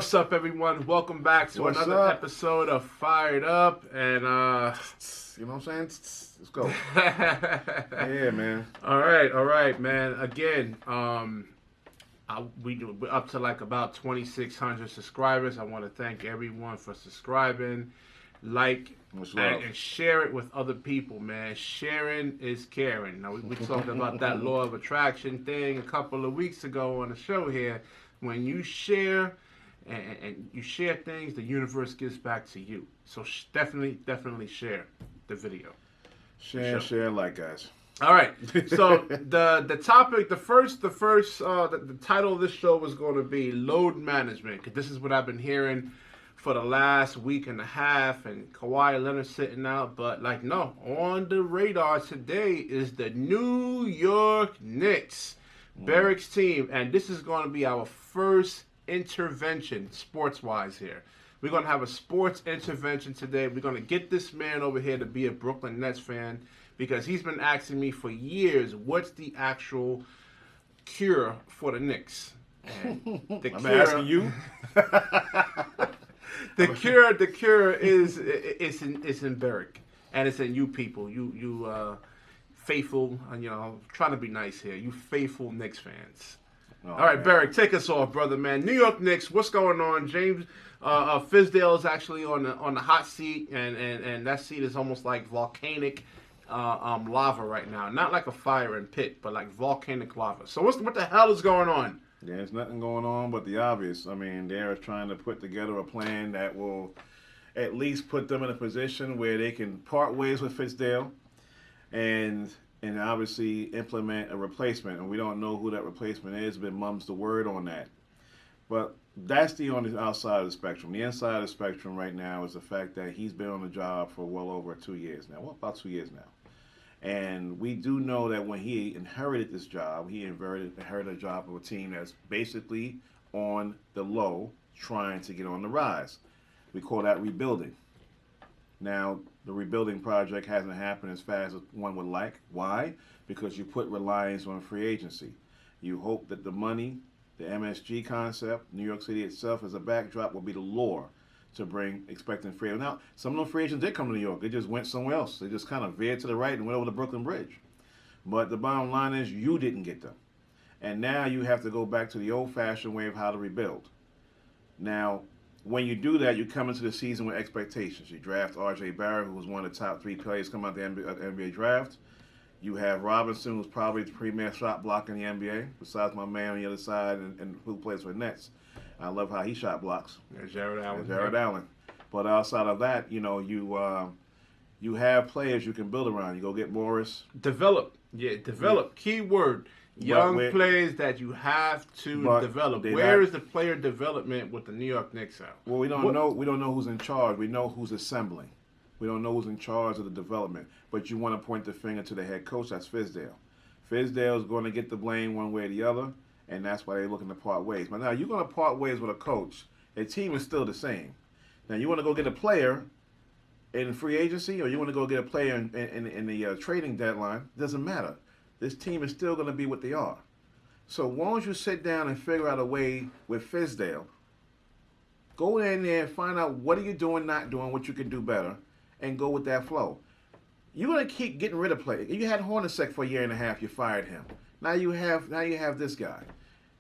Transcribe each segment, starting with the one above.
What's up, everyone? Welcome back to another episode of Fired Up, and you know what I'm saying? Let's go. Yeah, man. All right, man. Again, we're up to like about 2,600 subscribers. I want to thank everyone for subscribing, and share it with other people, man. Sharing is caring. Now, we talked about that law of attraction thing a couple of weeks ago on the show here. When you share and you share things, the universe gives back to you. So definitely share the video. Share, like, guys. All right. So the topic, the title of this show was going to be load management, because this is what I've been hearing for the last week and a half, and Kawhi Leonard sitting out. But no, on the radar today is the New York Knicks, Berick's team, and this is going to be our first intervention sports-wise here. We're going to have a sports intervention today. We're going to get this man over here to be a Brooklyn Nets fan, because he's been asking me for years, what's the actual cure for the Knicks? And I'm asking you. The cure is in Berick, and it's in you people. You faithful, trying to be nice here. You faithful Knicks fans. Oh, all right, man. Berick, take us off, brother, man. New York Knicks, what's going on? James Fizdale is actually on the hot seat, and that seat is almost like volcanic lava right now. Not like a fire and pit, but like volcanic lava. So what the hell is going on? There's nothing going on but the obvious. I mean, they're trying to put together a plan that will at least put them in a position where they can part ways with Fizdale and obviously implement a replacement. And we don't know who that replacement is, but mum's the word on that. But that's on the outside of the spectrum. The inside of the spectrum right now is the fact that he's been on the job for well over 2 years now. Well, about 2 years now. And we do know that when he inherited this job, he inherited a job of a team that's basically on the low, trying to get on the rise. We call that rebuilding. Now, the rebuilding project hasn't happened as fast as one would like. Why? Because you put reliance on free agency. You hope that the money, the MSG concept, New York City itself as a backdrop, will be the lure to bring expecting free agents. Now, some of those free agents did come to New York. They just went somewhere else. They just kind of veered to the right and went over the Brooklyn Bridge. But the bottom line is you didn't get them. And now you have to go back to the old-fashioned way of how to rebuild. Now, when you do that, you come into the season with expectations. You draft R.J. Barrett, who was one of the top 3 players coming out the NBA draft. You have Robinson, who's probably the premier shot blocker in the NBA, besides my man on the other side and who plays for the Nets. I love how he shot blocks. Jared Allen. But outside of that, you have players you can build around. You go get Morris. Develop. Key word. Young players that you have to develop. Where is the player development with the New York Knicks out? Well, we don't know. We don't know who's in charge. We know who's assembling. We don't know who's in charge of the development. But you want to point the finger to the head coach. That's Fizdale. Fizdale is going to get the blame one way or the other, and that's why they're looking to part ways. But now you're going to part ways with a coach. The team is still the same. Now you want to go get a player in free agency, or you want to go get a player in the trading deadline. It doesn't matter. This team is still going to be what they are. So why don't you sit down and figure out a way with Fizdale, go in there and find out what are you doing, not doing, what you can do better, and go with that flow. You're going to keep getting rid of players. You had Hornacek for a year and a half. You fired him. Now you have this guy.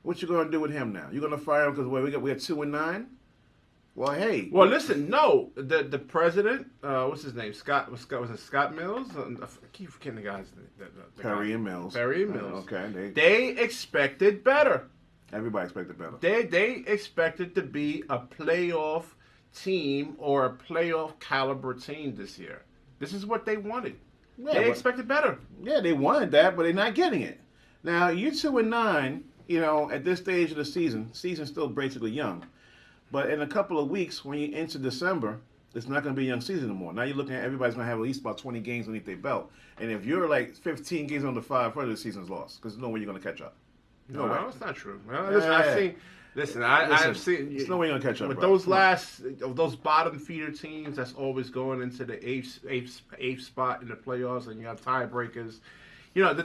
What you going to do with him now? You're going to fire him because we're 2-9? Well, hey. Well, listen. No, the president. What's his name? Scott. Was it Scott Mills? I keep forgetting the guy's name. Perry and Mills. Okay. They expected better. Everybody expected better. They expected to be a playoff team or a playoff caliber team this year. This is what they wanted. Yeah, they expected better. Yeah, they wanted that, but they're not getting it. Now, you're 2-9. At this stage of the season's still basically young. But in a couple of weeks, when you enter December, it's not going to be a young season anymore. Now you're looking at everybody's going to have at least about 20 games underneath their belt. And if you're like 15 games under 500, the season's lost because there's no way you're going to catch up. No, that's not true. Well, listen, I've seen. There's no way you're going to catch up. With those bottom feeder teams that's always going into the eighth spot in the playoffs, and you have tiebreakers. The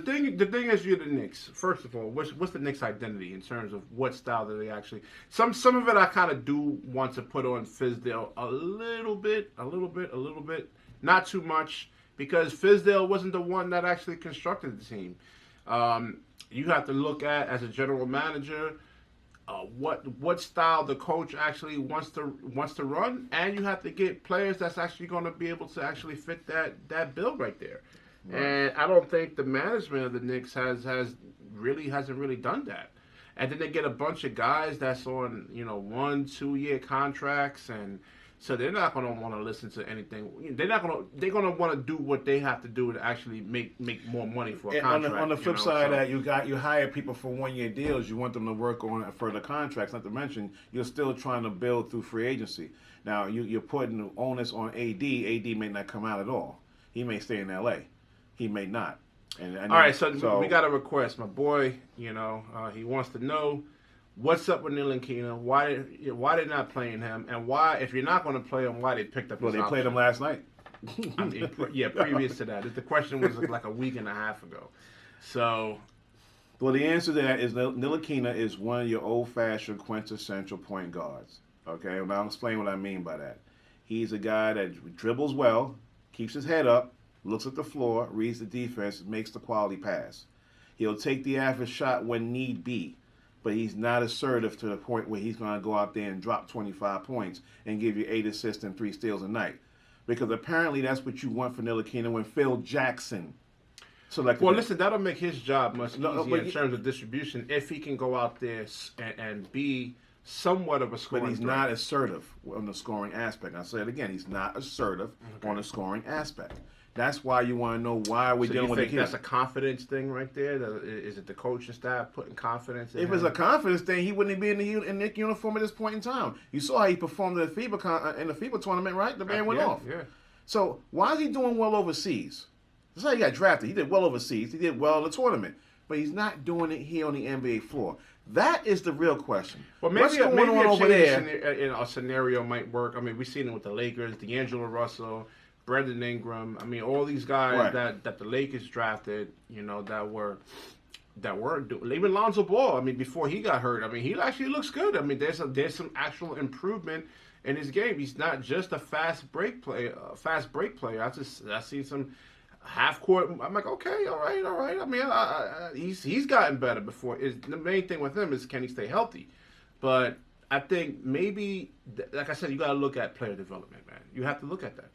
thing is, you're the Knicks. First of all, what's the Knicks' identity in terms of what style that they actually? Some of it I kind of do want to put on Fizdale a little bit, not too much, because Fizdale wasn't the one that actually constructed the team. You have to look at, as a general manager, what style the coach actually wants to run, and you have to get players that's actually going to be able to actually fit that bill right there. Right. And I don't think the management of the Knicks hasn't really done that. And then they get a bunch of guys that's on 1-2 year contracts, and so they're not going to want to listen to anything. They're going to want to do what they have to do to actually make more money for a contract. On the flip side of that, you hire people for 1 year deals. You want them to work on further contracts. Not to mention, you're still trying to build through free agency. Now you're putting the onus on AD. AD may not come out at all. He may stay in LA. He may not. And all right, so we got a request. My boy, he wants to know what's up with Ntilikina. Why they're not playing him, and why, if you're not going to play him, why they picked up his option. Played him last night. Previous to that. The question was like a week and a half ago. So, well, the answer to that is Ntilikina is one of your old-fashioned quintessential point guards. Okay, and I'll explain what I mean by that. He's a guy that dribbles well, keeps his head up, looks at the floor, reads the defense, makes the quality pass. He'll take the average shot when need be, but he's not assertive to the point where he's going to go out there and drop 25 points and give you 8 assists and 3 steals a night. Because apparently that's what you want for Ntilikina when Phil Jackson selected him. Listen, that'll make his job much easier in terms of distribution if he can go out there and be somewhat of a scoring But he's threat. not assertive on the scoring aspect. I'll say it again. He's not assertive on the scoring aspect. That's why you want to know why we're dealing with the kid. That's a confidence thing right there? Is it the coaching staff putting confidence in him? If it's a confidence thing, he wouldn't be in Knicks uniform at this point in time. You saw how he performed in the FIBA tournament, right? The man went off. Yeah. So why is he doing well overseas? That's how he got drafted. He did well overseas. He did well in the tournament. But he's not doing it here on the NBA floor. That is the real question. Well, maybe What's going on over there? A scenario might work. I mean, we've seen it with the Lakers, D'Angelo Russell, Brandon Ingram. I mean, all these guys that the Lakers drafted, that weren't doing. Even Lonzo Ball. I mean, before he got hurt, I mean, he actually looks good. I mean, there's some actual improvement in his game. He's not just a fast break player. I see some half court. I'm like, okay, all right. I mean, he's gotten better before. The main thing with him is, can he stay healthy? But I think maybe, like I said, you got to look at player development, man. You have to look at that.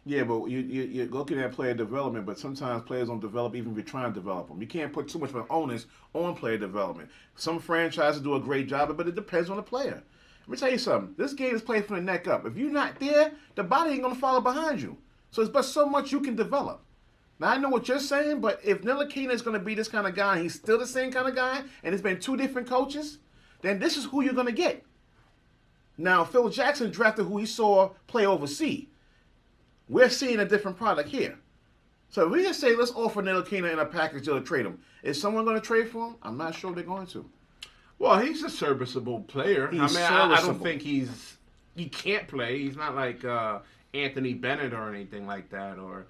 Yeah, but you're looking at player development, but sometimes players don't develop even if you're trying to develop them. You can't put too much of an onus on player development. Some franchises do a great job, but it depends on the player. Let me tell you something. This game is played from the neck up. If you're not there, the body ain't going to follow behind you. So it's but so much you can develop. Now, I know what you're saying, but if Ntilikina is going to be this kind of guy, and he's still the same kind of guy, and it's been 2 different coaches, then this is who you're going to get. Now, Phil Jackson drafted who he saw play overseas. We're seeing a different product here. So if we just say, let's offer Ntilikina in a package to trade him, is someone going to trade for him? I'm not sure they're going to. Well, he's a serviceable player. I don't think he can't play. He's not like Anthony Bennett or anything like that. Or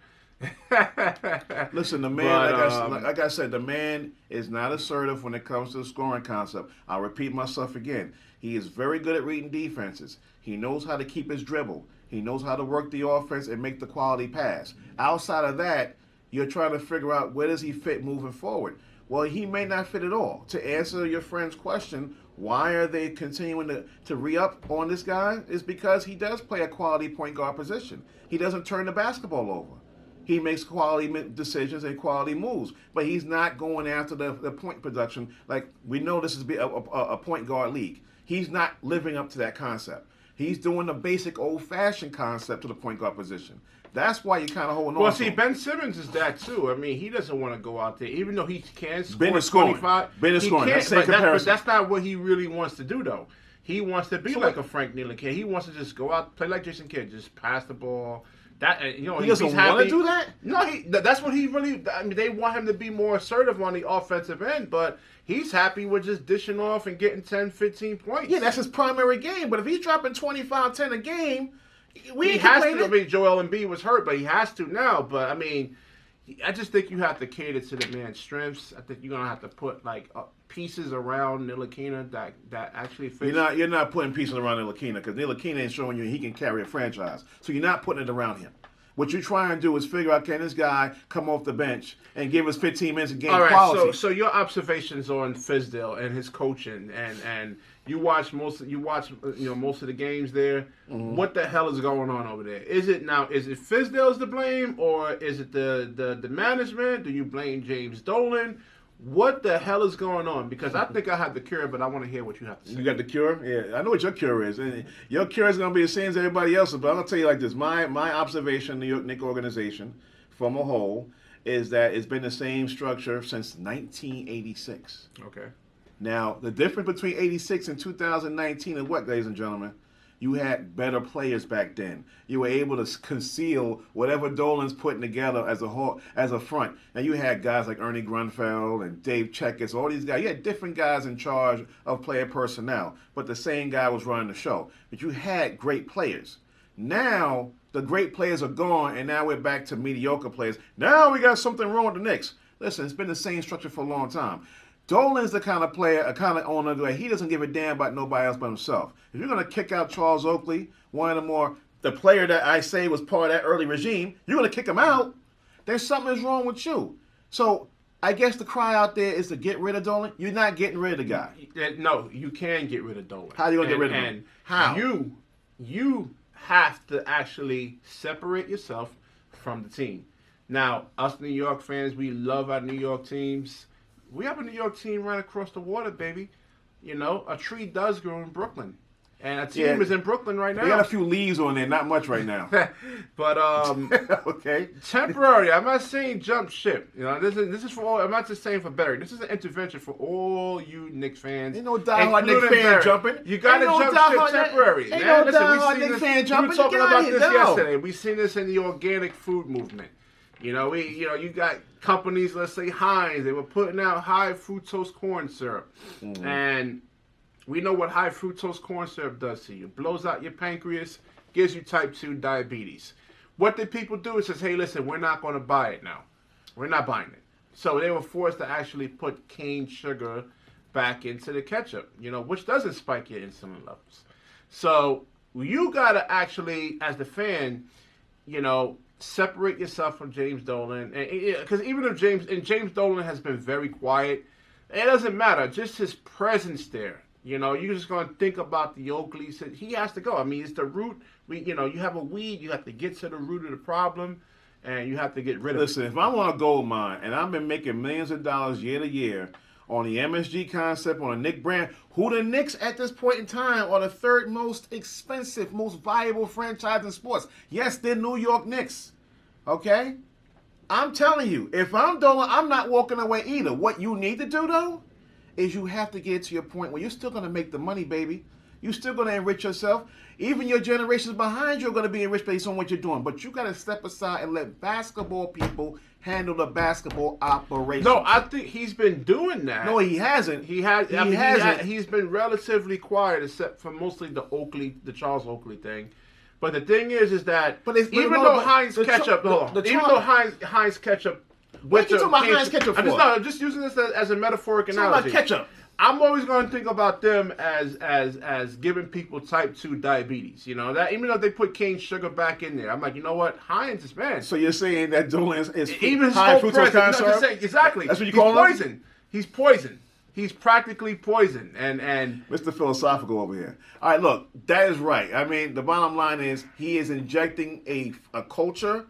listen, the man, like I said, the man is not assertive when it comes to the scoring concept. I'll repeat myself again. He is very good at reading defenses. He knows how to keep his dribble. He knows how to work the offense and make the quality pass. Outside of that, you're trying to figure out where does he fit moving forward. Well, he may not fit at all. To answer your friend's question, why are they continuing to re-up on this guy, is because he does play a quality point guard position. He doesn't turn the basketball over. He makes quality decisions and quality moves, but he's not going after the point production. Like, we know this is a point guard league. He's not living up to that concept. He's doing the basic old-fashioned concept to the point guard position. That's why you're kind of holding on. Well, see, Ben Simmons is that too. I mean, he doesn't want to go out there, even though he can score Ben is scoring. 25. Ben is scoring. That's the same comparison. That's not what he really wants to do, though. He wants to be like a Frank Ntilikina. He wants to just go out, play like Jason Kidd, just pass the ball. That he doesn't want to do that. No, that's what he really. I mean, they want him to be more assertive on the offensive end, but he's happy with just dishing off and getting 10, 15 points. Yeah, that's his primary game. But if he's dropping 25, 10 a game, he has to. I mean, Joel Embiid was hurt, but he has to now. But I mean, I just think you have to cater to the man's strengths. I think you're gonna have to put like pieces around Ntilikina that actually fits. You're not putting pieces around Ntilikina because Ntilikina ain't showing you he can carry a franchise. So you're not putting it around him. What you're trying to do is figure out, can this guy come off the bench and give us 15 minutes of game quality? So your observations on Fizdale and his coaching, and you watch most of the games there. Mm-hmm. What the hell is going on over there? Is it Fizdale's to blame, or is it the management? Do you blame James Dolan? What the hell is going on? Because I think I have the cure, but I want to hear what you have to say. You got the cure? Yeah, I know what your cure is. And your cure is going to be the same as everybody else's, but I'm going to tell you like this. My observation of the New York Knicks organization from a whole is that it's been the same structure since 1986. Okay. Now, the difference between 86 and 2019 is what, ladies and gentlemen? You had better players back then. You were able to conceal whatever Dolan's putting together as a front. Now you had guys like Ernie Grunfeld and Dave Checkers, all these guys. You had different guys in charge of player personnel, but the same guy was running the show. But you had great players. Now the great players are gone, and now we're back to mediocre players. Now we got something wrong with the Knicks. Listen, it's been the same structure for a long time. Dolan's the kind of player, a kind of owner that he doesn't give a damn about nobody else but himself. If you're going to kick out Charles Oakley, the player that I say was part of that early regime, you're going to kick him out, there's something wrong with you. So I guess the cry out there is to get rid of Dolan. You're not getting rid of the guy. No, you can get rid of Dolan. How are you going to get rid of him? How? You have to actually separate yourself from the team. Now, us New York fans, we love our New York teams. We have a New York team right across the water, baby. You know, a tree does grow in Brooklyn. And a team is in Brooklyn right now. They got a few leaves on there, not much right now. But okay. Temporary. I'm not saying jump ship. You know, this is for all. I'm not just saying for Berick. This is an intervention for all you Knicks fans. Ain't no diehard Knicks fan jumping. You got to jump ship temporary. Ain't no diehard Knicks fan jumping. We were talking about this yesterday. We seen this in the organic food movement. You know, you got companies, let's say Heinz, they were putting out high fructose corn syrup. Mm-hmm. And we know what high fructose corn syrup does to you. Blows out your pancreas, gives you type 2 diabetes. What did people do? It says, hey, listen, we're not going to buy it now. We're not buying it. So they were forced to actually put cane sugar back into the ketchup, you know, which doesn't spike your insulin levels. So you got to actually, as the fan, you know, separate yourself from James Dolan, because even if James Dolan has been very quiet, it doesn't matter. Just his presence there, you know, you're just gonna think about the Oakley. He has to go. I mean, it's the root. You have a weed. You have to get to the root of the problem, and you have to get rid of it. Listen, if I want a gold mine, and I've been making millions of dollars year to year on the MSG concept, on the Knicks brand, who the Knicks at this point in time are the third most expensive, most valuable franchise in sports. Yes, they're New York Knicks. Okay? I'm telling you, if I'm Dolan, I'm not walking away either. What you need to do, though, is you have to get to your point where you're still going to make the money, baby. You're still going to enrich yourself. Even your generations behind you are going to be enriched based on what you're doing. But you got to step aside and let basketball people handle the basketball operation. No, I think he's been doing that. No, he hasn't. He's been relatively quiet, except for mostly the Charles Oakley thing. But the thing is that even though Heinz ketchup What you talking about Heinz ketchup for? I'm just using this as a metaphoric analogy. Talking about ketchup. I'm always going to think about them as giving people type 2 diabetes. You know, that even though they put cane sugar back in there, I'm like, you know what? Heinz is bad. So you're saying that Dolan is even high fructose corn syrup? Exactly. That's what you call him? He's poison. He's practically poison. And Mr. Philosophical over here. All right, look, that is right. I mean, the bottom line is he is injecting a culture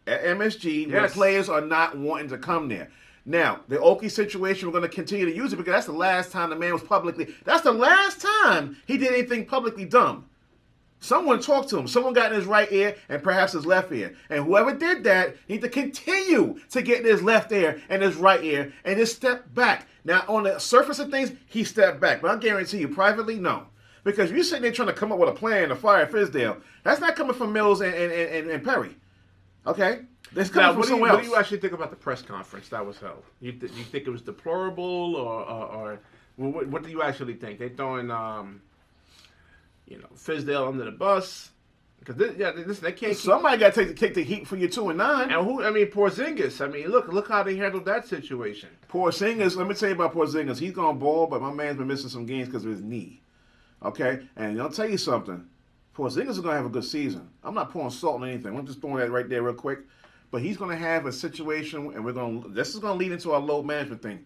at MSG where players are not wanting to come there. Now, the Oakley situation, we're going to continue to use it because that's the last time the man was that's the last time he did anything publicly dumb. Someone talked to him. Someone got in his right ear and perhaps his left ear. And whoever did that need to continue to get in his left ear and his right ear and just step back. Now, on the surface of things, he stepped back. But I guarantee you, privately, no. Because you're sitting there trying to come up with a plan to fire Fizdale. That's not coming from Mills and Perry. Okay? That's coming from someone else. What do you actually think about the press conference that was held? You think it was deplorable or what do you actually think? They throwing Fizdale under the bus. Because listen, they can't. Somebody got to take the heat for your 2-9. And who? I mean, Porzingis. I mean, look how they handled that situation. Porzingis. Let me tell you about Porzingis. He's gonna ball, but my man's been missing some games because of his knee. Okay, and I'll tell you something. Porzingis is gonna have a good season. I'm not pouring salt on anything. I'm just throwing that right there real quick. But he's gonna have a situation, and this is gonna lead into our load management thing.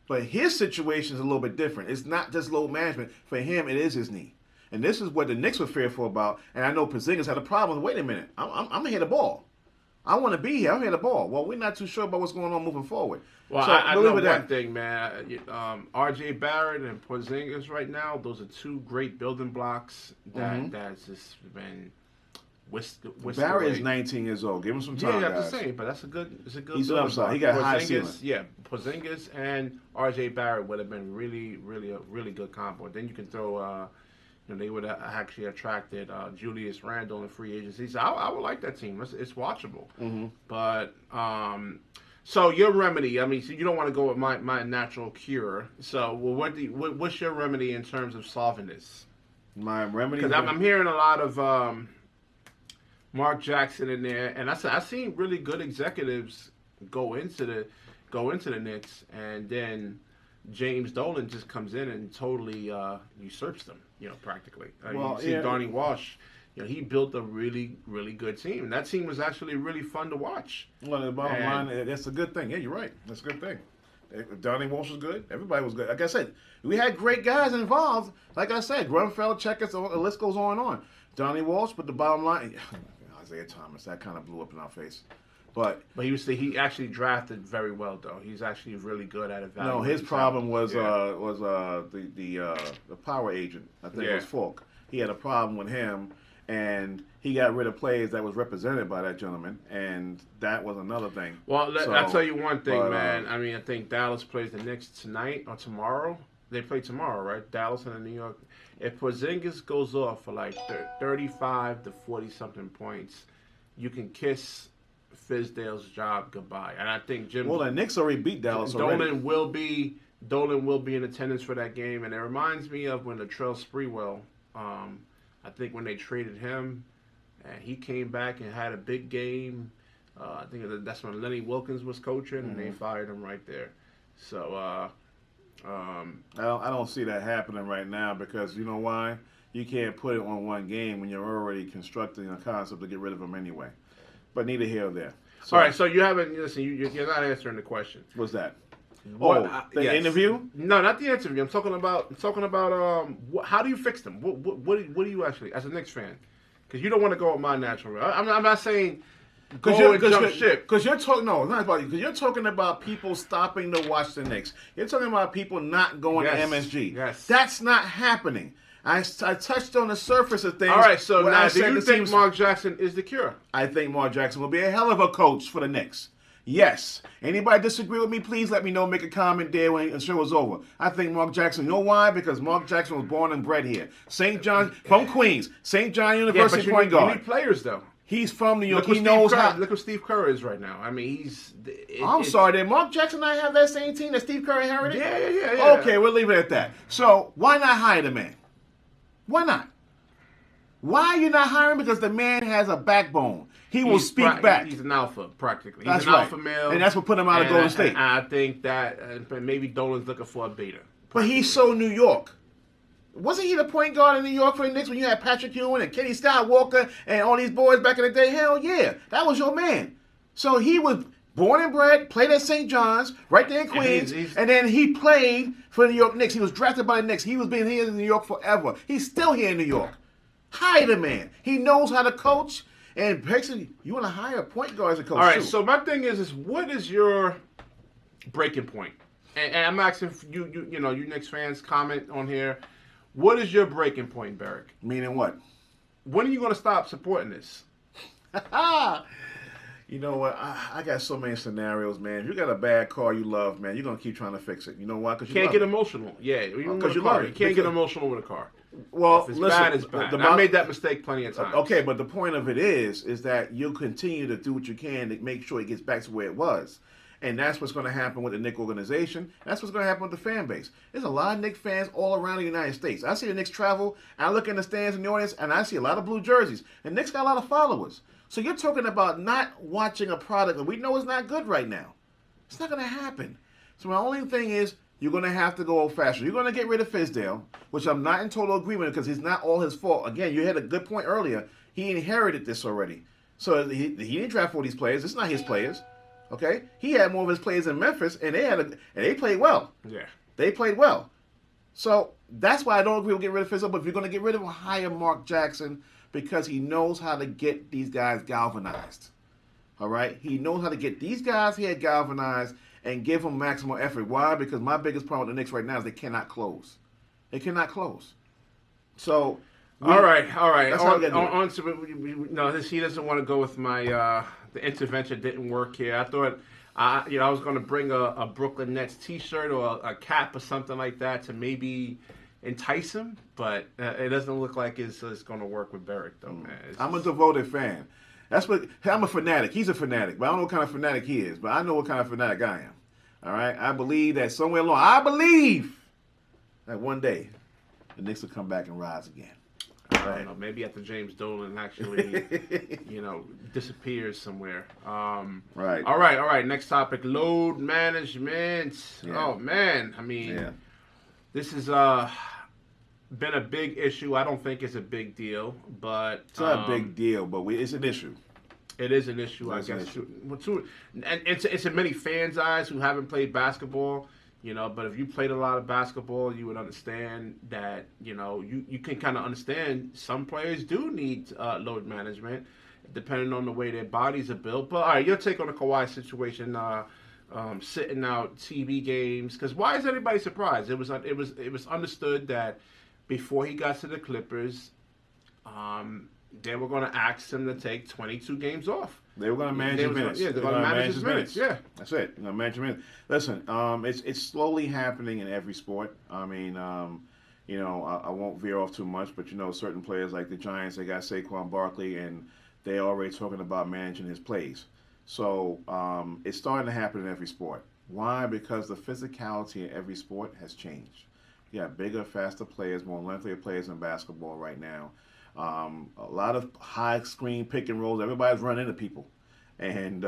But his situation is a little bit different. It's not just load management. For him, it is his knee. And this is what the Knicks were fearful about. And I know Porzingis had a problem. Wait a minute. I'm going to hit the ball. I want to be here. I'm here the ball. Well, we're not too sure about what's going on moving forward. Well, so, I know one thing, man. R.J. Barrett and Porzingis right now, those are two great building blocks that's just been whisked Barrett away. is 19 years old. Give him some time, Yeah, guys. I'm saying, but that's a good. It's a good. He's an upside. He got high ceiling. Yeah, Porzingis and R.J. Barrett would have been really a really good combo. Then you can throw. They would have actually attracted Julius Randle in free agency. So I would like that team. It's watchable. Mm-hmm. But so your remedy. I mean, so you don't want to go with my natural cure. So what's your remedy in terms of solving this? My remedy. Because I'm hearing a lot of Mark Jackson in there, and I've seen really good executives go into the Knicks, and then James Dolan just comes in and totally usurps them. Practically. You see Donnie Walsh. He built a really, really good team. And that team was actually really fun to watch. Well, the bottom line, that's a good thing. Yeah, you're right. That's a good thing. If Donnie Walsh was good, everybody was good. Like I said, we had great guys involved. Like I said, Grunfeld, Checkers, the list goes on and on. Donnie Walsh, but the bottom line, Isaiah Thomas, that kind of blew up in our face. But he actually drafted very well, though. He's actually really good at evaluating. No, his problem was the power agent. I think it was Falk. He had a problem with him, and he got rid of players that was represented by that gentleman, and that was another thing. Well, I'll tell you one thing, man. I mean, I think Dallas plays the Knicks tonight or tomorrow. They play tomorrow, right? Dallas and New York. If Porzingis goes off for like 35 to 40-something points, you can kiss Fizdale's job goodbye. And I think the Knicks already beat Dallas already. Dolan will be in attendance for that game, and it reminds me of when Latrell Sprewell, I think when they traded him, and he came back and had a big game. I think that's when Lenny Wilkins was coaching, and they fired him right there. So I don't see that happening right now because you know why? You can't put it on one game when you're already constructing a concept to get rid of him anyway. But neither here or there. So, all right, so you haven't you're not answering the question. What's that? The interview? No, not the interview. I'm talking about how do you fix them? What do you actually, as a Knicks fan? Because you don't want to go with my natural. I'm not saying go and jump ship. Because you're talking. No, it's not about you. Because you're talking about people stopping to watch the Knicks. You're talking about people not going to MSG. Yes. That's not happening. I touched on the surface of things. All right, so now do you think Mark Jackson is the cure? I think Mark Jackson will be a hell of a coach for the Knicks. Yes. Anybody disagree with me, please let me know. Make a comment there when the show is over. I think Mark Jackson, you know why? Because Mark Jackson was born and bred here. St. John, from Queens. St. John University point guard. You need players, though. He's from New York. He knows how. Look what Steve Kerr is right now. I mean, I'm sorry, did Mark Jackson not have that same team that Steve Kerr inherited? Yeah. Okay, we'll leave it at that. So, why not hire the man? Why not? Why are you not hiring? Because the man has a backbone. He will speak back. He's an alpha, practically. That's He's an alpha male. And that's what put him out of Golden State. I think that maybe Dolan's looking for a beta. But he's so New York. Wasn't he the point guard in New York for the Knicks when you had Patrick Ewing and Kenny Skywalker and all these boys back in the day? Hell yeah. That was your man. So he was born and bred, played at St. John's, right there in Queens, and then he played for the New York Knicks. He was drafted by the Knicks. He was been here in New York forever. He's still here in New York. Hire the man. He knows how to coach. And basically, you want to hire a point guard as a coach. All right, too. so my thing is what is your breaking point? And I'm asking you Knicks fans, comment on here. What is your breaking point, Berick? Meaning what? When are you going to stop supporting this? You know what? I got so many scenarios, man. If you got a bad car you love, man, you're going to keep trying to fix it. You know why? Because you can't get emotional. Yeah, because you love it. You can't get emotional with a car. Well, if it's listen, bad, it's bad. I made that mistake plenty of times. Okay, but the point of it is that you'll continue to do what you can to make sure it gets back to where it was. And that's what's going to happen with the Knicks organization. That's what's going to happen with the fan base. There's a lot of Knicks fans all around the United States. I see the Knicks travel, and I look in the stands in the audience, and I see a lot of blue jerseys. And Knicks got a lot of followers. So you're talking about not watching a product that we know is not good right now. It's not going to happen. So my only thing is, you're going to have to go old-fashioned. You're going to get rid of Fizdale, which I'm not in total agreement because it's not all his fault. Again, you had a good point earlier. He inherited this already. So he didn't draft all these players. It's not his players. Okay? He had more of his players in Memphis, and they played well. Yeah. They played well. So that's why I don't agree with getting rid of Fizdale. But if you're going to get rid of him, hire Mark Jackson because he knows how to get these guys galvanized. All right? He knows how to get these guys here galvanized and give them maximum effort. Why? Because my biggest problem with the Knicks right now is they cannot close. They cannot close. So, all right. That's how we gotta do it. No, he doesn't want to go with my the intervention didn't work here. I thought I was going to bring a Brooklyn Nets T-shirt or a cap or something like that to maybe entice him, but it doesn't look like it's going to work with Berick though, man. I'm a devoted fan. I'm a fanatic. He's a fanatic, but I don't know what kind of fanatic he is. But I know what kind of fanatic I am. All right? I believe that somewhere along, that one day the Knicks will come back and rise again. I don't know. Maybe after James Dolan actually, disappears somewhere. Right. All right. Next topic: load management. Yeah. Oh man, this has been a big issue. I don't think it's a big deal, but it's not a big deal, but it's an issue. It is an issue, I guess. And it's in many fans' eyes who haven't played basketball. But if you played a lot of basketball, you would understand that, you can kind of understand some players do need load management, depending on the way their bodies are built. But, all right, your take on the Kawhi situation, sitting out TV games, because why is anybody surprised? It was understood that before he got to the Clippers, they were going to ask him to take 22 games off. They were going to manage his minutes. Yeah, they're going to manage his minutes. Yeah, that's it. They're going to manage his minutes. Listen, it's slowly happening in every sport. I mean, I won't veer off too much, but certain players like the Giants, they got Saquon Barkley, and they're already talking about managing his plays. So it's starting to happen in every sport. Why? Because the physicality in every sport has changed. You got bigger, faster players, more lengthier players in basketball right now. A lot of high screen pick and rolls. Everybody's running into people, and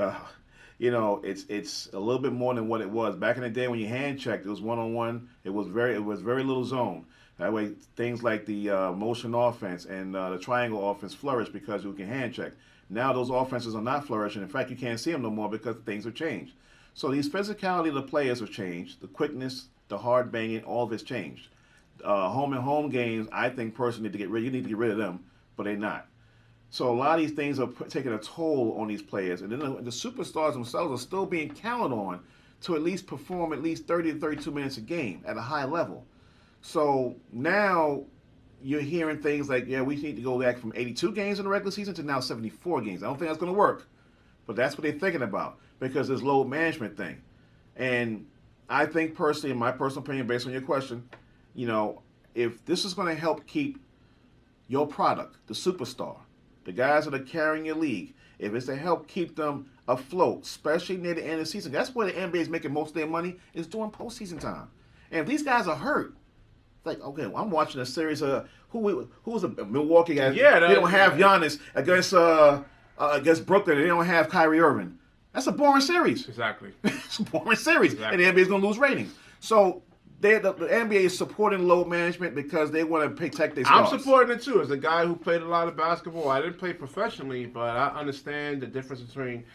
it's a little bit more than what it was back in the day when you hand checked. It was 1-on-1. It was very little zone. That way, things like the motion offense and the triangle offense flourished because you can hand check. Now those offenses are not flourishing. In fact, you can't see them no more because things have changed. So these physicality of the players have changed. The quickness, the hard banging, all of it's changed. Home games, I think personally, you need to get rid of them, but they're not. So a lot of these things are taking a toll on these players, and then the superstars themselves are still being counted on to at least perform at least 30 to 32 minutes a game at a high level. So now you're hearing things like, we need to go back from 82 games in the regular season to now 74 games. I don't think that's going to work, but that's what they're thinking about because this load management thing. And I think personally, in my personal opinion, based on your question, if this is going to help keep your product, the superstar, the guys that are carrying your league, if it's to help keep them afloat, especially near the end of the season, that's where the NBA is making most of their money, is during postseason time. And if these guys are hurt, like, okay, well, I'm watching a series of who's a Milwaukee guy. Yeah, they don't have Giannis against Brooklyn, and they don't have Kyrie Irving. That's a boring series. Exactly. It's a boring series, exactly. And the NBA is going to lose ratings. So the NBA is supporting load management because they want to protect their stars. I'm supporting it too. As a guy who played a lot of basketball, I didn't play professionally, but I understand the difference between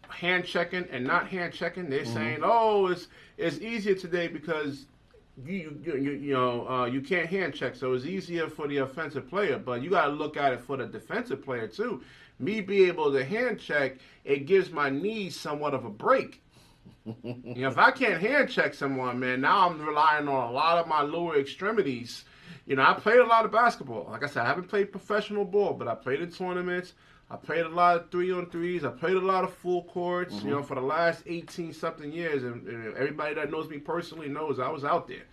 hand checking and not hand checking. They're saying, it's easier today because you can't hand check, so it's easier for the offensive player. But you got to look at it for the defensive player too. Me being able to hand check, it gives my knees somewhat of a break. If I can't hand check someone, man, now I'm relying on a lot of my lower extremities. I played a lot of basketball. Like I said, I haven't played professional ball, but I played in tournaments. I played a lot of 3-on-3s. I played a lot of full courts, for the last 18-something years. And everybody that knows me personally knows I was out there.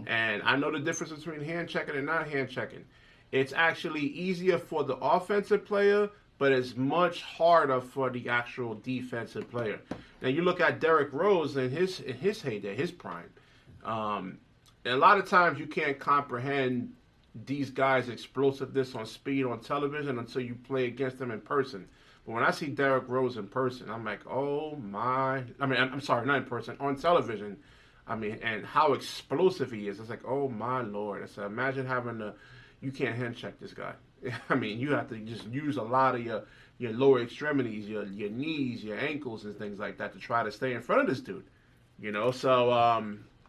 And I know the difference between hand checking and not hand checking. It's actually easier for the offensive player, but it's much harder for the actual defensive player. Now you look at Derrick Rose in his heyday, his prime. And a lot of times you can't comprehend these guys' explosiveness on speed on television until you play against them in person. But when I see Derrick Rose in person, I'm like, oh my. I mean, I'm sorry, not in person, on television. I mean, and how explosive he is. It's like, oh my Lord. I said, imagine you can't hand check this guy. I mean, you have to just use a lot of your lower extremities, your knees, your ankles, and things like that to try to stay in front of this dude. So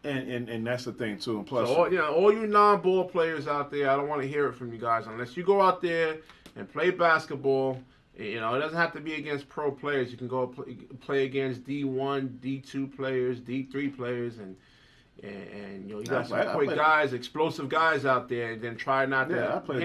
and that's the thing too. And plus, so all you non-ball players out there, I don't want to hear it from you guys unless you go out there and play basketball. It doesn't have to be against pro players. You can go play against D1, D2 players, D3 players, and you got some quick guys, explosive guys out there, and then try not to. Yeah, I played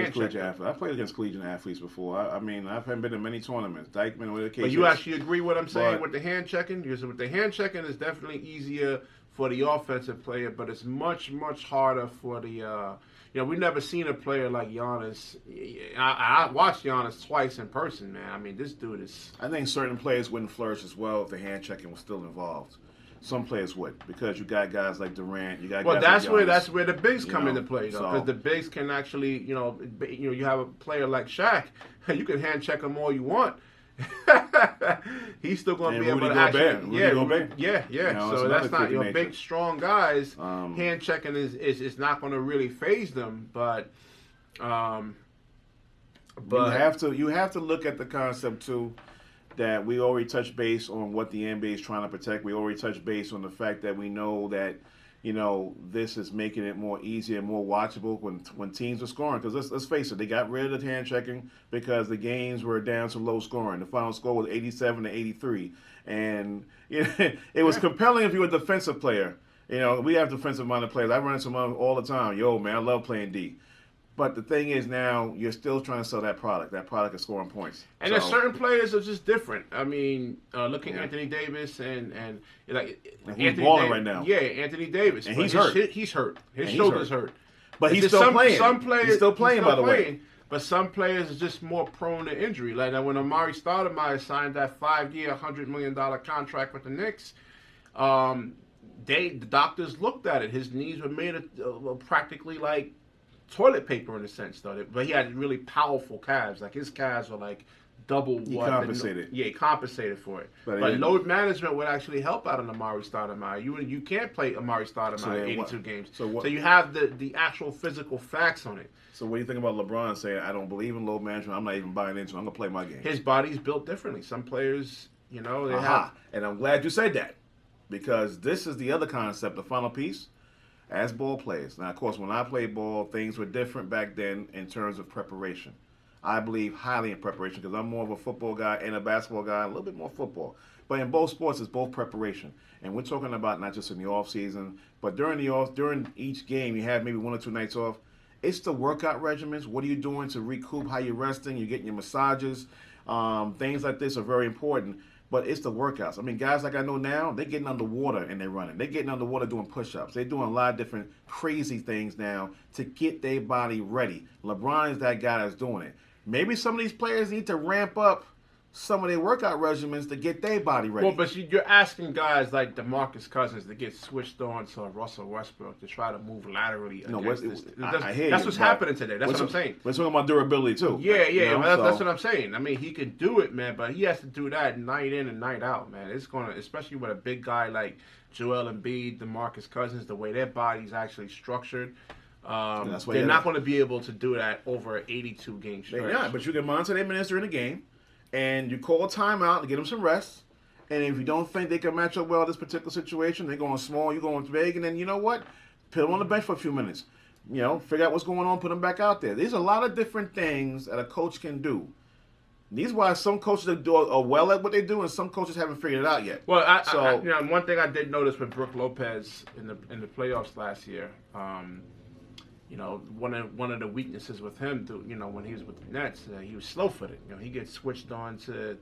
against collegiate athletes before. I mean, I've been in many tournaments. Dykeman, with occasions. But you actually agree with what I'm saying with the hand checking? Because with the hand checking, it's definitely easier for the offensive player, but it's much, much harder for the. We've never seen a player like Giannis. I watched Giannis twice in person, man. I mean, this dude is. I think certain players wouldn't flourish as well if the hand checking was still involved. Some players would, because you got guys like Durant. You got guys that's where the bigs come into play, though, because the bigs can actually, you have a player like Shaq. You can hand check him all you want. He's still going to be able to actually, So that's not big, strong guys. Hand checking is not going to really phase them, but you have to look at the concept too. That we already touched base on what the NBA is trying to protect. We already touched base on the fact that we know that, this is making it more easy and more watchable when teams are scoring. Because let's face it, they got rid of the hand checking because the games were down to low scoring. The final score was 87-83, and it was compelling if you were a defensive player. We have defensive-minded players. I run into them all the time. Yo, man, I love playing D. But the thing is, now you're still trying to sell that product. That product is scoring points. And there's certain players that are just different. I mean, looking at Anthony Davis and who's balling right now? Yeah, Anthony Davis. And he's hurt. He's hurt. His shoulder's hurt. But he's still playing. Some players, he's still playing, by the way. But some players are just more prone to injury. Like when Amari Stoudemire signed that 5-year, $100 million contract with the Knicks, the doctors looked at it. His knees were made of practically like toilet paper in a sense, though. But he had really powerful calves. Like his calves were like double what. He compensated. He compensated for it. But load management would actually help out on Amari Stoudemire. You can't play Amari Stoudemire 82 games. So you have the actual physical facts on it. So what do you think about LeBron saying, I don't believe in load management, I'm not even buying into it, I'm going to play my game? His body's built differently. Some players, they have. And I'm glad you said that, because this is the other concept, the final piece. As ball players. Now, of course, when I played ball, things were different back then in terms of preparation. I believe highly in preparation because I'm more of a football guy and a basketball guy, a little bit more football. But in both sports, it's both preparation. And we're talking about not just in the off season, but during each game, you have maybe 1 or 2 nights off. It's the workout regimens. What are you doing to recoup? How you're resting? You're getting your massages. Things like this are very important. But it's the workouts. I mean, guys like I know now, they're getting underwater and they're running. They're getting underwater doing push-ups. They're doing a lot of different crazy things now to get their body ready. LeBron is that guy that's doing it. Maybe some of these players need to ramp up some of their workout regimens to get their body ready. Well, but you're asking guys like DeMarcus Cousins to get switched on to Russell Westbrook to try to move laterally. That's what's happening today. That's what I'm saying. We're talking about durability too. That's what I'm saying. I mean, he can do it, man, but he has to do that night in and night out, man. It's gonna, especially with a big guy like Joel Embiid, DeMarcus Cousins, the way their body's actually structured. They're not going to be able to do that over an 82-game stretch. Yeah, but you can monitor their minutes during the game. And you call a timeout to get them some rest. And if you don't think they can match up well in this particular situation, they're going small, you're going big, and then you know what? Put them on the bench for a few minutes. Figure out what's going on, put them back out there. There's a lot of different things that a coach can do. These are why some coaches are well at what they do, and some coaches haven't figured it out yet. Well, one thing I did notice with Brook Lopez in the playoffs last year, one of the weaknesses with him, when he was with the Nets, he was slow-footed. He gets switched on to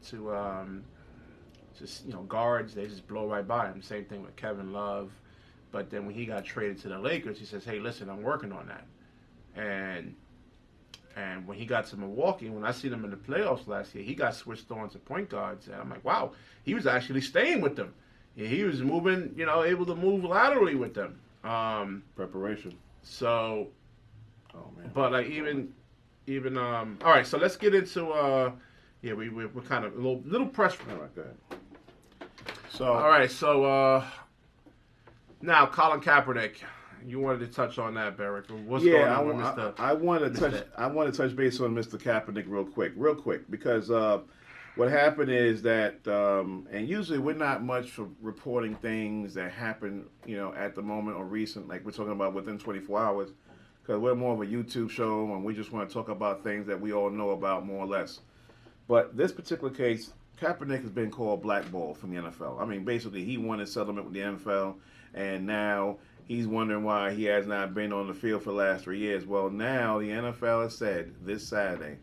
guards. They just blow right by him. Same thing with Kevin Love. But then when he got traded to the Lakers, he says, "Hey, listen, I'm working on that." And And when he got to Milwaukee, when I seen him in the playoffs last year, he got switched on to point guards. And I'm like, wow, he was actually staying with them. Yeah, he was moving, able to move laterally with them. Preparation. So, oh man. But like even all right. So let's get into we're kind of a little pressed. All right, go ahead. So all right. So now Colin Kaepernick. You wanted to touch on that, Berick. What's going on with Mr. I want to touch base on Mr. Kaepernick real quick, because what happened is that, and usually we're not much for reporting things that happen, at the moment or recent, like we're talking about within 24 hours, because we're more of a YouTube show and we just want to talk about things that we all know about more or less. But this particular case, Kaepernick has been called blackballed from the NFL. I mean, basically, he wanted settlement with the NFL, and now he's wondering why he has not been on the field for the last 3 years. Well, now the NFL has said this Saturday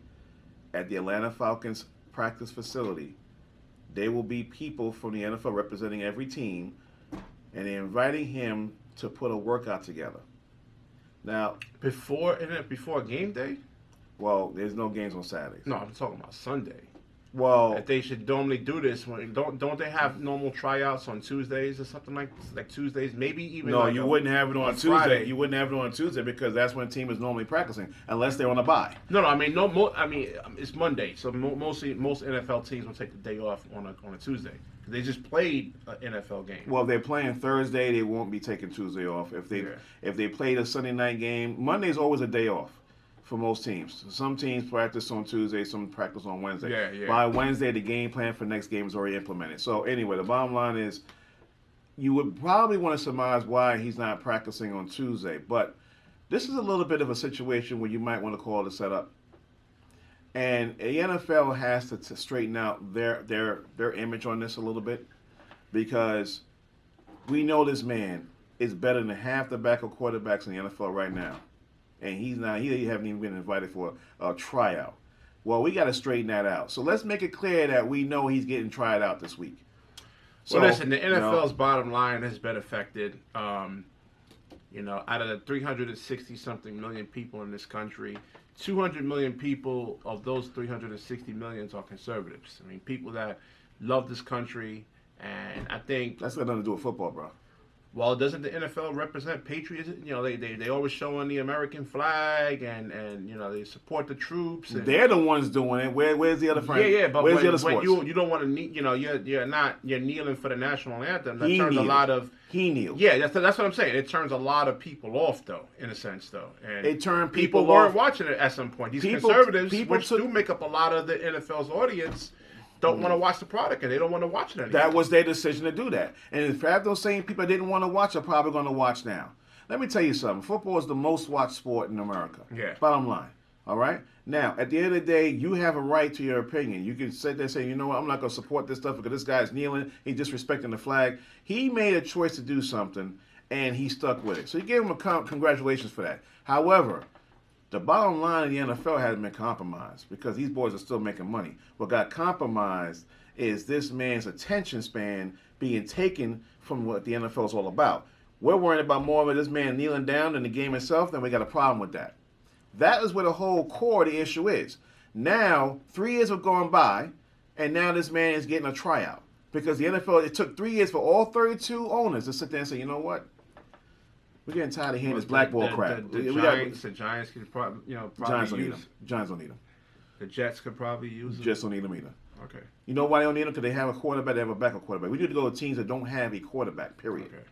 at the Atlanta Falcons practice facility, there will be people from the NFL representing every team, and they're inviting him to put a workout together. Now, before game day? Well, there's no games on Saturdays. No, I'm talking about Sunday. Well, that they should normally do this. Don't they have normal tryouts on Tuesdays or something like Tuesdays? Maybe even. No, like you wouldn't have it on Tuesday. Friday. You wouldn't have it on Tuesday because that's when the team is normally practicing, unless they're on a bye. No. I mean, it's Monday, so most NFL teams will take the day off on a Tuesday. They just played an NFL game. Well, if they're playing Thursday, they won't be taking Tuesday off. If they played a Sunday night game, Monday's always a day off for most teams. Some teams practice on Tuesday, some practice on Wednesday. Yeah. By Wednesday, the game plan for next game is already implemented. So anyway, the bottom line is you would probably want to surmise why he's not practicing on Tuesday. But this is a little bit of a situation where you might want to call the setup. And the NFL has to straighten out their image on this a little bit, because we know this man is better than half the backup quarterbacks in the NFL right now. And he haven't even been invited for a tryout. Well, we got to straighten that out. So let's make it clear that we know he's getting tried out this week. So listen, the NFL's bottom line has been affected. Out of the 360-something million people in this country, 200 million people of those 360 million are conservatives. I mean, people that love this country, and I think that's got nothing to do with football, bro. Well, doesn't the NFL represent patriotism? They always show on the American flag, and they support the troops. And they're the ones doing it. Where's the other friend? Yeah, but where's the other sports? You don't want to, you're kneeling for the national anthem. That turns a lot of he kneeled. Yeah, that's what I'm saying. It turns a lot of people off, though, in a sense, though. And it turned people weren't watching it at some point. These conservatives, which do make up a lot of the NFL's audience, don't want to watch the product, and they don't want to watch it anymore. That was their decision to do that. And in fact, those same people that didn't want to watch are probably going to watch now. Let me tell you something. Football is the most watched sport in America. Yeah. Bottom line. All right? Now, at the end of the day, you have a right to your opinion. You can sit there and say, you know what, I'm not going to support this stuff because this guy's kneeling. He's disrespecting the flag. He made a choice to do something, and he stuck with it. So you gave him a congratulations for that. However, the bottom line in the NFL hasn't been compromised because these boys are still making money. What got compromised is this man's attention span being taken from what the NFL is all about. We're worried about more of this man kneeling down than the game itself, then we got a problem with that. That is where the whole core of the issue is. Now, 3 years have gone by, and now this man is getting a tryout. Because the NFL, it took 3 years for all 32 owners to sit there and say, you know what? We're getting tired of hearing this blackball crap. The Giants could probably Giants don't use need them. Giants don't need them. The Jets could probably use them. Jets don't need them either. Okay. You know why they don't need them? Because they have a quarterback. They have a backup quarterback. We need to go to teams that don't have a quarterback, period. Okay.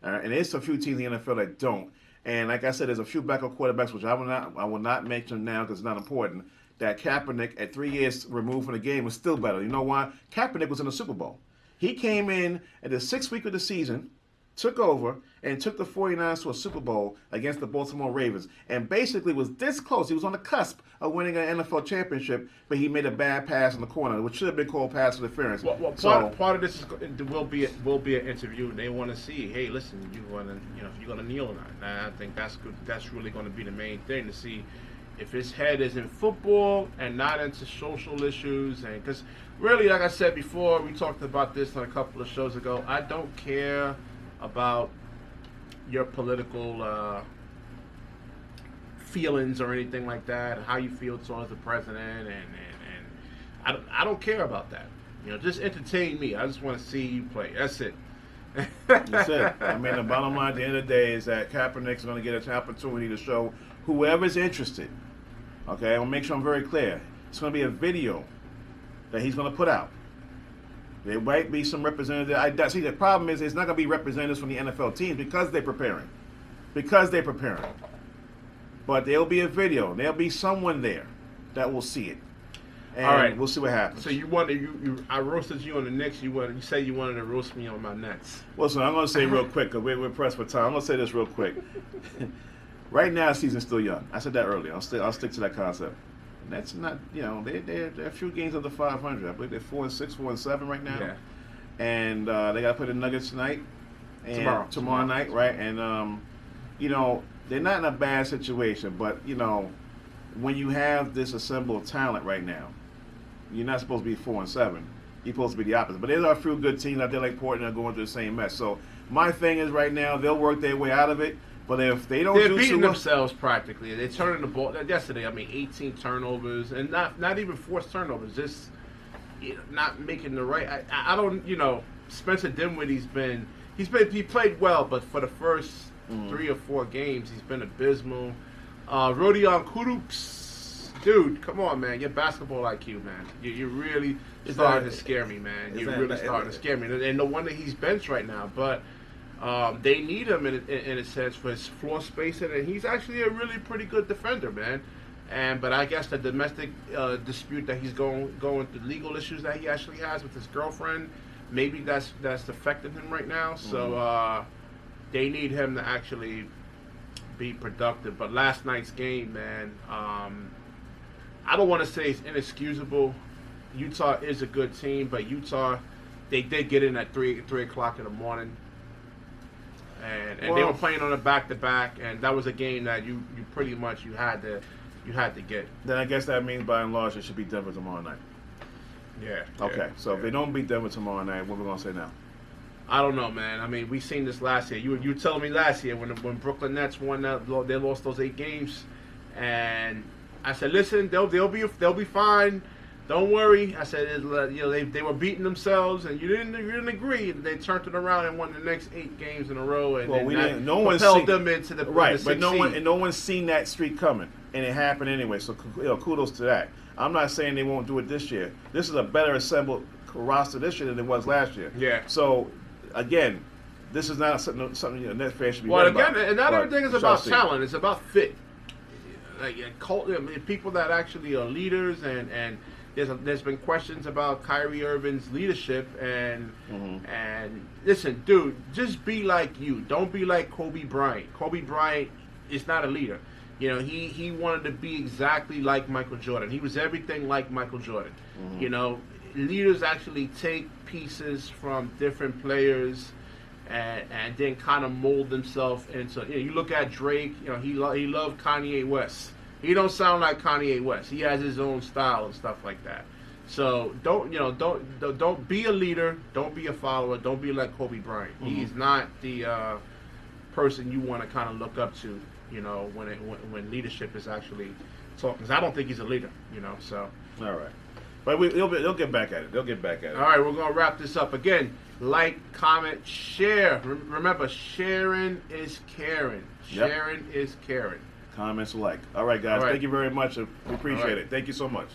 All right? And there's a few teams in the NFL that don't. And like I said, there's a few backup quarterbacks, which I will not mention now because it's not important, that Kaepernick, at 3 years removed from the game, was still better. You know why? Kaepernick was in the Super Bowl. He came in at the 6th week of the season, took over, and took the 49ers to a Super Bowl against the Baltimore Ravens. And basically was this close. He was on the cusp of winning an NFL championship, but he made a bad pass in the corner, which should have been called pass interference. Well, part of this will be an interview. They want to see, hey, listen, if you're gonna kneel or not. And I think that's really going to be the main thing, to see if his head is in football and not into social issues. And because really, like I said before, we talked about this on a couple of shows ago. I don't care about your political feelings or anything like that, how you feel towards the president, and I don't care about that. Just entertain me. I just want to see you play. That's it. That's it. I mean, the bottom line at the end of the day is that Kaepernick's going to get an opportunity to show whoever's interested. Okay, I'll make sure I'm very clear. It's going to be a video that he's going to put out. There might be some representatives. See, the problem is it's not going to be representatives from the NFL teams because they're preparing. But there'll be a video. There'll be someone there that will see it. And all right, we'll see what happens. So I roasted you on the Knicks. You said you wanted to roast me on my Nets. Well, so I'm going to say real quick because we're pressed for time. I'm going to say this real quick. Right now, the season's still young. I said that earlier. I'll stick to that concept. That's not, they're a few games under 500. I believe they're 4-6, 4-7 right now. Yeah. And they got to play the Nuggets tonight. And tomorrow night, right? And they're not in a bad situation, but when you have this assembled talent right now, you're not supposed to be 4-7. You're supposed to be the opposite. But there are a few good teams out there like Portland that are going through the same mess. So my thing is right now they'll work their way out of it. But if they don't, they're beating themselves practically. They're turning the ball yesterday. 18 turnovers and not even forced turnovers. Just not making the right. I don't. Spencer Dinwiddie's he played well, but for the first 3 or 4 games, he's been abysmal. Rodion Kurucs, dude, come on, man. Your basketball IQ, man. You're really starting to scare me, man. You're really starting to scare me. And no wonder he's benched right now. But they need him in a sense for his floor spacing, and he's actually a really pretty good defender, man. But I guess the domestic dispute that he's going through, legal issues that he actually has with his girlfriend, maybe that's affecting him right now. So they need him to actually be productive. But last night's game, man, I don't want to say it's inexcusable. Utah is a good team, but Utah, they did get in at 3 o'clock in the morning. And they were playing on a back-to-back, and that was a game that you pretty much you had to get. Then I guess that means by and large it should be Denver tomorrow night. Yeah. Okay, so if they don't beat Denver tomorrow night, what are we gonna say now? I don't know, man. I mean, we seen this last year. You were telling me last year when Brooklyn Nets won that, they lost those 8 games, and I said, listen, they'll be fine. Don't worry. I said, they were beating themselves, and you didn't agree. And they turned it around and won the next 8 games in a row, and no one propelled them into the right. The but no one's seen that streak coming, and it happened anyway. So kudos to that. I'm not saying they won't do it this year. This is a better assembled roster this year than it was last year. Yeah. So again, this is not something Net fans should be. Well, again, and not everything is about talent. It's about fit. Like people that actually are leaders, and there's been questions about Kyrie Irving's leadership, and listen, dude, just be like you. Don't be like Kobe Bryant. Kobe Bryant is not a leader. He wanted to be exactly like Michael Jordan. He was everything like Michael Jordan. Leaders actually take pieces from different players and then kind of mold themselves into. You look at Drake. He loved Kanye West. He don't sound like Kanye West. He has his own style and stuff like that. So don't be a leader. Don't be a follower. Don't be like Kobe Bryant. He's not the person you want to kind of look up to. When leadership is actually talking. 'Cause I don't think he's a leader. So all right. But they'll get back at it. They'll get back at it. All right, we're going to wrap this up. Again, like, comment, share. Remember, sharing is caring. Sharing is caring. Comments alike. All right, guys. Thank you very much. We appreciate it. Thank you so much.